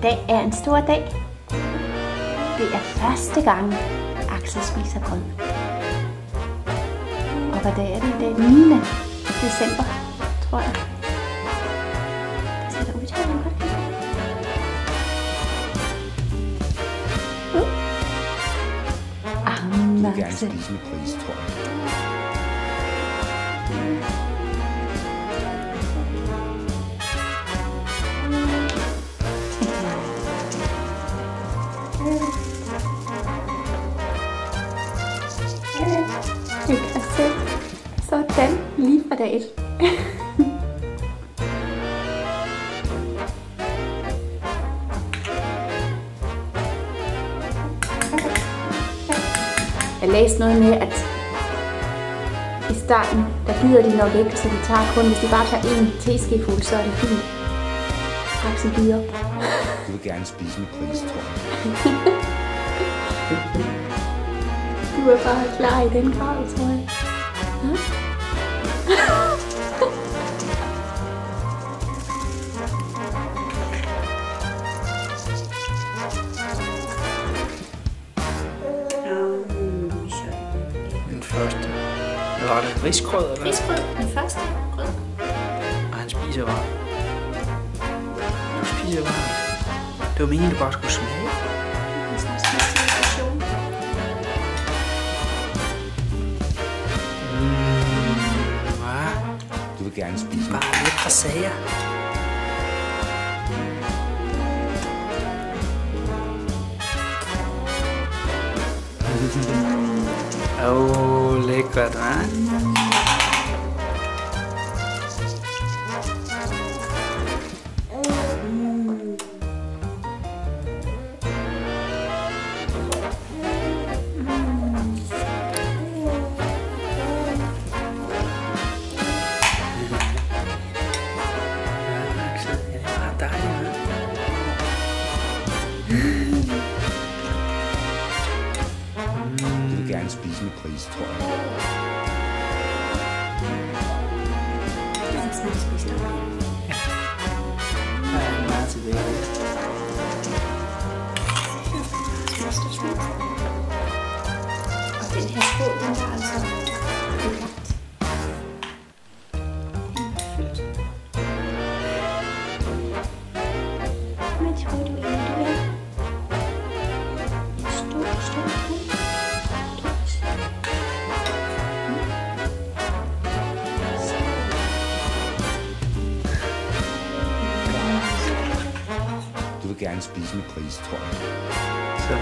dag er en stor dag. Det er første gang, Axel spiser grød. Og hvad dag er det i dag? 9. december, tror jeg. Det ser da ud til, at han godt kan. Du vil gerne spise med pris, tror jeg. Du kan se sådan lige fra dag 1. Jeg læste noget med, at i starten, der gider de nok ikke, så de tager kun, hvis de bare tager en teskefuld, så er det fint. Axel gider. Du vil gerne spise med pris, tror jeg. Du er bare klar i den grad, tror jeg. Den første. Hvad var det? Risgrød, eller? Risgrød, den første grød. Og han spiser varmt. Du spiser varmt. Det var meningen, du bare skulle smage. Du vil gerne spise med bare lidt fra sager. Lækkert, hva'? Du vil gerne spise med pris, tror jeg. Jeg skal snart spise det. Der er meget tilbage. Og den her skål, den var altså belagt. Fyldt. Men tror du egentlig, du er en stor hund? Du vil gerne spise med pris, tror jeg. Så.